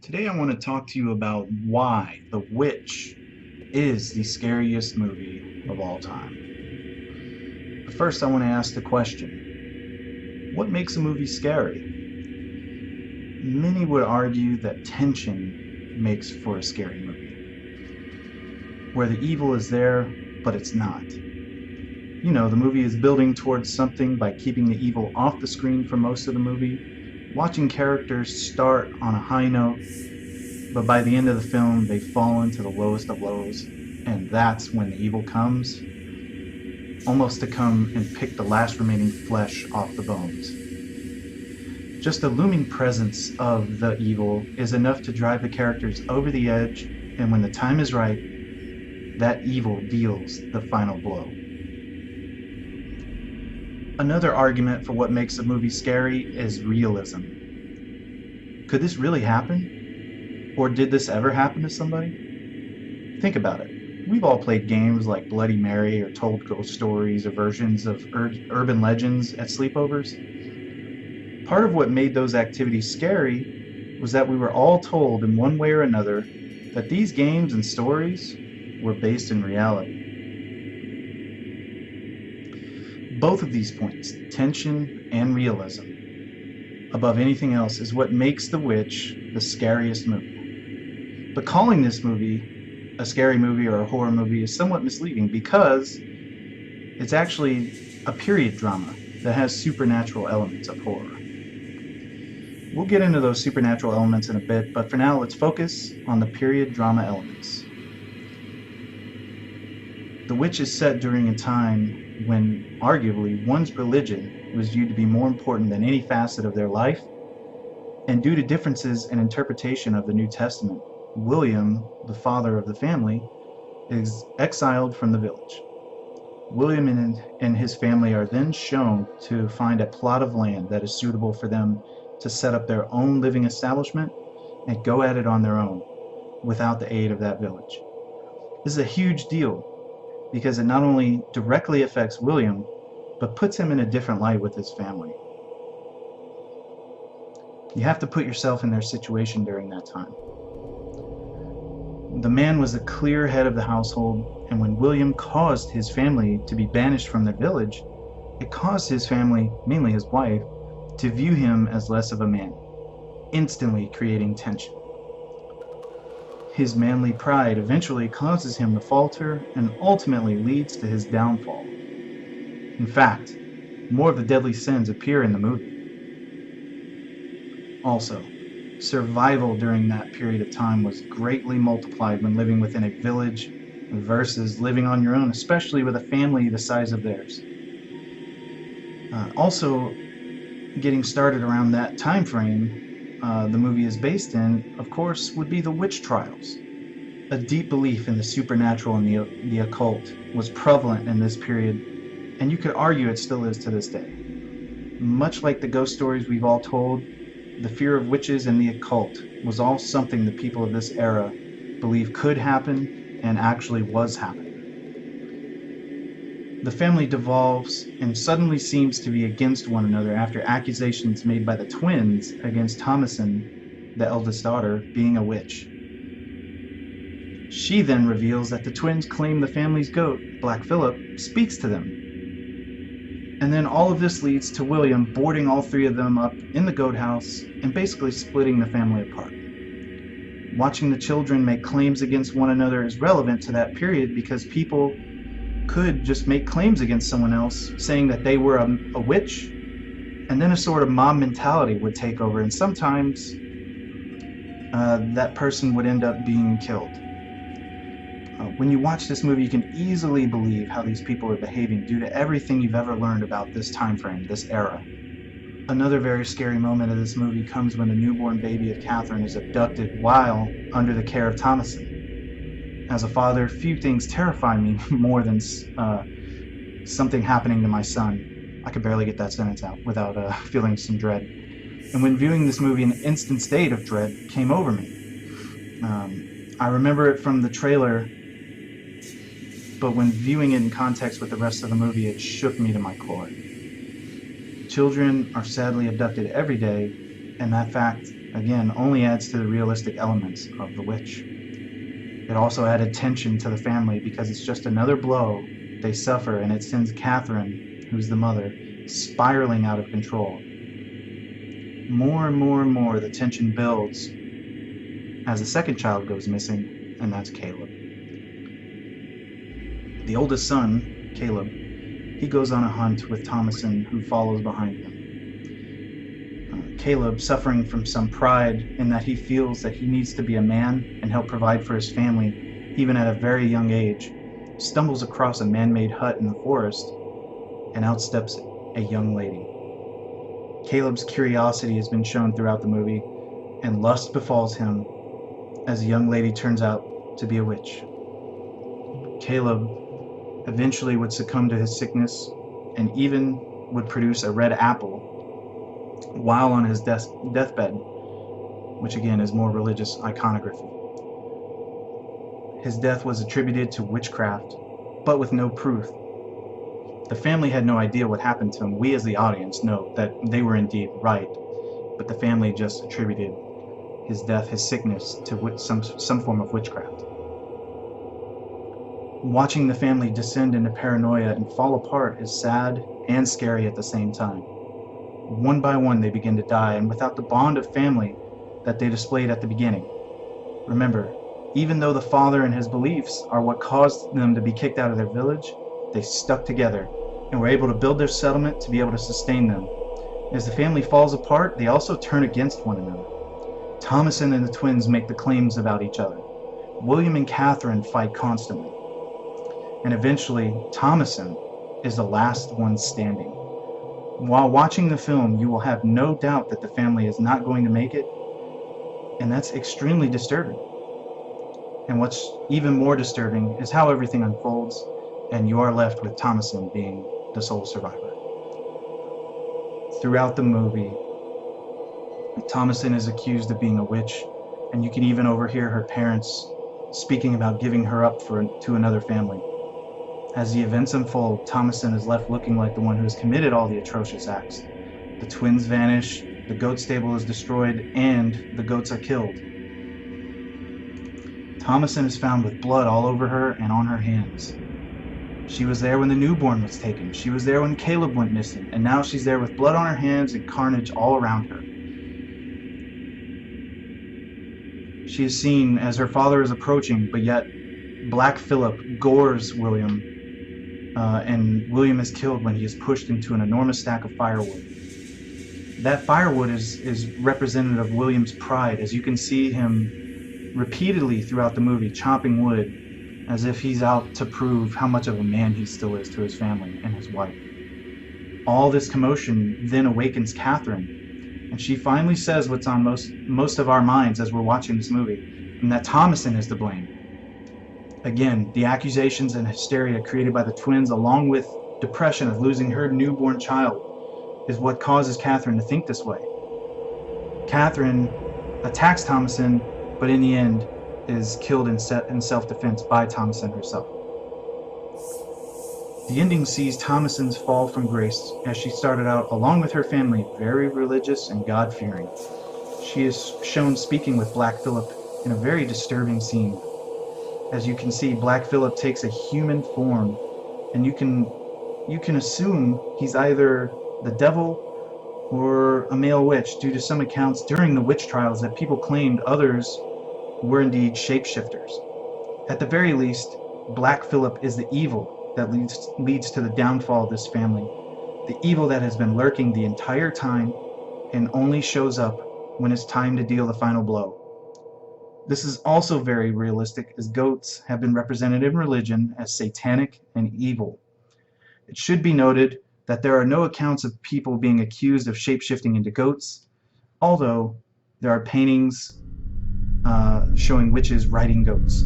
Today I want to talk to you about why The Witch is the scariest movie of all time. But first I want to ask the question, what makes a movie scary? Many would argue that tension makes for a scary movie, where the evil is there, but it's not. The movie is building towards something by keeping the evil off the screen for most of the movie, watching characters start on a high note, but by the end of the film, they fall into the lowest of lows, and that's when the evil comes, almost to come and pick the last remaining flesh off the bones. Just the looming presence of the evil is enough to drive the characters over the edge, and when the time is right, that evil deals the final blow. Another argument for what makes a movie scary is realism. Could this really happen? Or did this ever happen to somebody? Think about it. We've all played games like Bloody Mary or told ghost stories or versions of urban legends at sleepovers. Part of what made those activities scary was that we were all told in one way or another that these games and stories were based in reality. Both of these points, tension and realism, above anything else, is what makes The Witch the scariest movie. But calling this movie a scary movie or a horror movie is somewhat misleading because it's actually a period drama that has supernatural elements of horror. We'll get into those supernatural elements in a bit, but for now let's focus on the period drama elements. The Witch is set during a time when, arguably, one's religion was viewed to be more important than any facet of their life, and due to differences in interpretation of the New Testament, William, the father of the family, is exiled from the village. William and his family are then shown to find a plot of land that is suitable for them to set up their own living establishment and go at it on their own, without the aid of that village. This is a huge deal because it not only directly affects William, but puts him in a different light with his family. You have to put yourself in their situation during that time. The man was the clear head of the household, and when William caused his family to be banished from their village, it caused his family, mainly his wife, to view him as less of a man, instantly creating tension. His manly pride eventually causes him to falter and ultimately leads to his downfall. In fact, more of the deadly sins appear in the movie. Also, survival during that period of time was greatly multiplied when living within a village versus living on your own, especially with a family the size of theirs. Also, getting started around that time frame the movie is based in, of course, would be the witch trials. A deep belief in the supernatural and the occult was prevalent in this period, and you could argue it still is to this day. Much like the ghost stories we've all told, the fear of witches and the occult was all something the people of this era believed could happen and actually was happening. The family devolves and suddenly seems to be against one another after accusations made by the twins against Thomasin, the eldest daughter, being a witch. She then reveals that the twins claim the family's goat, Black Phillip, speaks to them. And then all of this leads to William boarding all three of them up in the goat house and basically splitting the family apart. Watching the children make claims against one another is relevant to that period because people could just make claims against someone else saying that they were a witch, and then a sort of mob mentality would take over, and sometimes that person would end up being killed. When you watch this movie, you can easily believe how these people are behaving due to everything you've ever learned about this time frame, this era. Another very scary moment of this movie comes when the newborn baby of Catherine is abducted while under the care of Thomasin. As a father, few things terrify me more than something happening to my son. I could barely get that sentence out without feeling some dread. And when viewing this movie, an instant state of dread came over me. I remember it from the trailer, but when viewing it in context with the rest of the movie, it shook me to my core. Children are sadly abducted every day, and that fact again, only adds to the realistic elements of The Witch. It also added tension to the family because it's just another blow they suffer, and it sends Catherine, who's the mother, spiraling out of control. More and more and more, the tension builds as the second child goes missing, and that's Caleb. The oldest son, Caleb, he goes on a hunt with Thomasin, who follows behind him. Caleb, suffering from some pride in that he feels that he needs to be a man and help provide for his family, even at a very young age, stumbles across a man-made hut in the forest and outsteps a young lady. Caleb's curiosity has been shown throughout the movie, and lust befalls him as the young lady turns out to be a witch. Caleb eventually would succumb to his sickness and even would produce a red apple while on his deathbed, which again is more religious iconography. His death was attributed to witchcraft, but with no proof. The family had no idea what happened to him. We as the audience know that they were indeed right, but the family just attributed his death, his sickness, to some form of witchcraft. Watching the family descend into paranoia and fall apart is sad and scary at the same time. One by one they begin to die, and without the bond of family that they displayed at the beginning. Remember, even though the father and his beliefs are what caused them to be kicked out of their village, they stuck together and were able to build their settlement to be able to sustain them. As the family falls apart, they also turn against one another. Thomasin and the twins make the claims about each other. William and Catherine fight constantly. And eventually, Thomasin is the last one standing. While watching the film, you will have no doubt that the family is not going to make it, and that's extremely disturbing. And what's even more disturbing is how everything unfolds, and you are left with Thomasin being the sole survivor. Throughout the movie, Thomasin is accused of being a witch, and you can even overhear her parents speaking about giving her up to another family. As the events unfold, Thomasin is left looking like the one who has committed all the atrocious acts. The twins vanish, the goat stable is destroyed, and the goats are killed. Thomasin is found with blood all over her and on her hands. She was there when the newborn was taken. She was there when Caleb went missing, and now she's there with blood on her hands and carnage all around her. She is seen as her father is approaching, but yet Black Phillip gores William, and William is killed when he is pushed into an enormous stack of firewood. That firewood is representative of William's pride, as you can see him repeatedly throughout the movie chopping wood, as if he's out to prove how much of a man he still is to his family and his wife. All this commotion then awakens Catherine, and she finally says what's on most of our minds as we're watching this movie, and that Thomasin is to blame. Again, the accusations and hysteria created by the twins, along with depression of losing her newborn child, is what causes Catherine to think this way. Catherine attacks Thomasin, but in the end is killed in self-defense by Thomasin herself. The ending sees Thomasin's fall from grace, as she started out, along with her family, very religious and God-fearing. She is shown speaking with Black Phillip in a very disturbing scene. As you can see, Black Phillip takes a human form, and you can assume he's either the devil or a male witch, due to some accounts during the witch trials that people claimed others were indeed shapeshifters. At the very least, Black Phillip is the evil that leads to the downfall of this family, the evil that has been lurking the entire time and only shows up when it's time to deal the final blow. This is also very realistic, as goats have been represented in religion as satanic and evil. It should be noted that there are no accounts of people being accused of shapeshifting into goats, although there are paintings showing witches riding goats.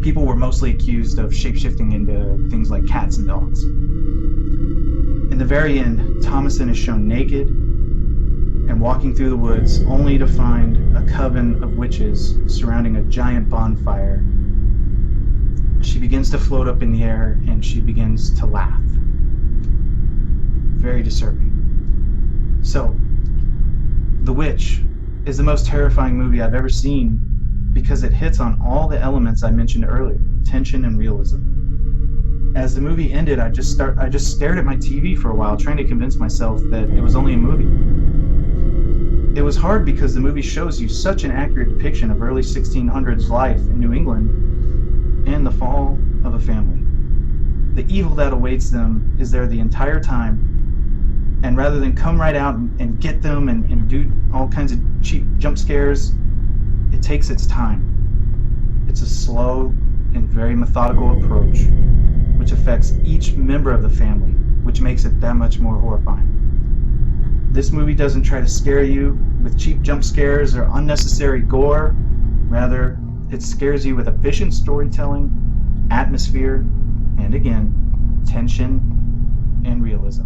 People were mostly accused of shapeshifting into things like cats and dogs. In the very end, Thomasin is shown naked and walking through the woods, only to find a coven of witches surrounding a giant bonfire. She begins to float up in the air, and she begins to laugh. Very disturbing. So, The Witch is the most terrifying movie I've ever seen because it hits on all the elements I mentioned earlier, tension and realism. As the movie ended, I just stared at my TV for a while, trying to convince myself that it was only a movie. It was hard because the movie shows you such an accurate depiction of early 1600s life in New England and the fall of a family. The evil that awaits them is there the entire time, and rather than come right out and get them and do all kinds of cheap jump scares, it takes its time. It's a slow and very methodical approach, which affects each member of the family, which makes it that much more horrifying. This movie doesn't try to scare you with cheap jump scares or unnecessary gore. Rather, it scares you with efficient storytelling, atmosphere, and again, tension and realism.